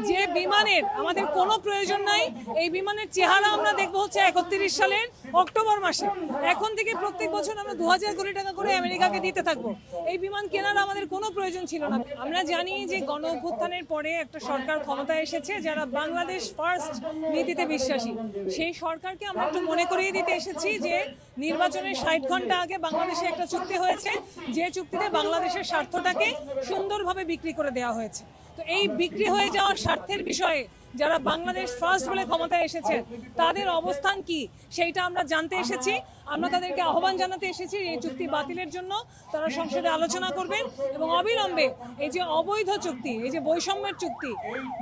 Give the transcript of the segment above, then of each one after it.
যে বিমানের আমাদের কোনো প্রয়োজন নাই, এই বিমানের চেহারা আমরা দেখবো হচ্ছে 31 সালের অক্টোবর মাসে। এখন থেকে প্রত্যেক বছর আমরা 2000 কোটি টাকা করে আমেরিকাকে দিতে থাকবো। এই বিমান কেনার আমাদের কোনো প্রয়োজন ছিল না। আমরা জানি যে গণ অভ্যুত্থানের পরে একটা সরকার ক্ষমতায় এসেছে যারা বাংলাদেশ ফার্স্ট নীতিতে বিশ্বাসী। সেই সরকারকে আমরা একটু মনে করিয়ে দিতে এসেছি যে নির্বাচনের 60 ঘন্টা আগে বাংলাদেশে একটা চুক্তি হয়েছে, যে চুক্তিতে বাংলাদেশের স্বার্থটাকে সুন্দরভাবে বিক্রি করে দেওয়া হয়েছে। তো এই বিক্রি হয়ে যাওয়ার স্বার্থের বিষয়ে যারা বাংলাদেশ ফার্স্ট বলে ক্ষমতায় এসেছে তাদের অবস্থান কি সেইটা আমরা জানতে এসেছি। আমরা তাদেরকে আহ্বান জানাতে এসেছি এই চুক্তি বাতিলের জন্য তারা সংসদে আলোচনা করবেন এবং অবিলম্বে এই যে অবৈধ চুক্তি, এই যে বৈষম্যের চুক্তি,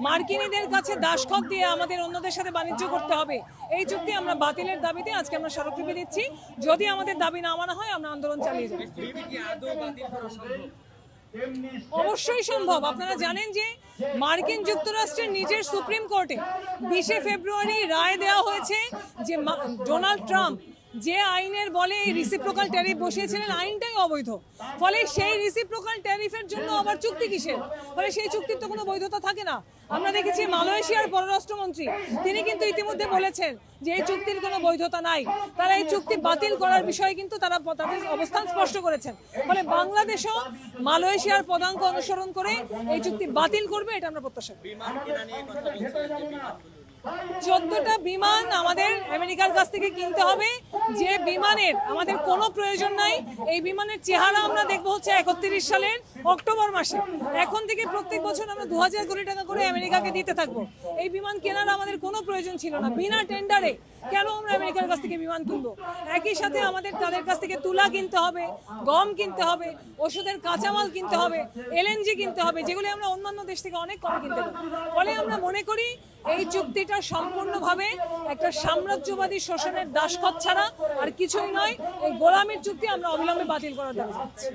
মার্কিনীদের কাছে দাসখত দিয়ে আমাদের অন্যদের সাথে বাণিজ্য করতে হবে, এই চুক্তি আমরা বাতিলের দাবিতে আজকে আমরা স্মারকলিপি দিচ্ছি। যদি আমাদের দাবি না মানা হয় আমরা আন্দোলন চালিয়ে যাব। অবশ্যই সম্ভব। আপনারা জানেন যে মার্কিন যুক্তরাষ্ট্রের নিজের সুপ্রিম কোর্টে 20 ফেব্রুয়ারি রায় দেওয়া হয়েছে যে ডোনাল্ড ট্রাম্প যে আইনের বলে এই রিসিপ্রোকাল ট্যারিফ বসিয়েছিলেন আইনটাই অবৈধ। ফলে সেই রিসিপ্রোকাল ট্যারিফের জন্য আবার চুক্তি কিসের? ফলে সেই চুক্তির তো কোনো বৈধতা থাকে না। আমরা দেখেছি মালয়েশিয়ার পররাষ্ট্রমন্ত্রী তিনি কিন্তু ইতিমধ্যে বলেছেন যে এই চুক্তির কোনো বৈধতা নাই। তারা এই চুক্তি বাতিল করার বিষয়ে কিন্তু তারা তাদের অবস্থান স্পষ্ট করেছেন। ফলে বাংলাদেশও মালয়েশিয়ার পদাঙ্ক অনুসরণ করে এই চুক্তি বাতিল করবে, এটা আমরা প্রত্যাশা করি। 14টা বিমান আমাদের আমেরিকার কাছ থেকে কিনতে হবে, যে বিমানের আমাদের কোনো প্রয়োজন নাই। এই বিমানের চেহারা আমরা দেখবো হচ্ছে 31 সালের অক্টোবর মাসে। এখন থেকে প্রত্যেক বছর আমরা 2000 কোটি টাকা করে আমেরিকাকে দিতে থাকবো। এই বিমান কেনার আমাদের কোনো প্রয়োজন ছিল না। বিনা টেন্ডারে কেন আমরা আমেরিকার কাছ থেকে বিমান কিনবো? একই সাথে আমাদের তাদের কাছ থেকে তুলা কিনতে হবে, গম কিনতে হবে, ওষুধের কাঁচামাল কিনতে হবে, এলএনজি কিনতে হবে, যেগুলি আমরা অন্যান্য দেশ থেকে অনেক কমে কিনতে পারি। ফলে আমরা মনে করি এই চুক্তিটা সম্পূর্ণভাবে একটা সাম্রাজ্যবাদী শোষণের দাসখত ছাড়া আর কিছুই নয়। এই গোলামির চুক্তি আমরা অবিলম্বে বাতিল করার দাবি জানাচ্ছি।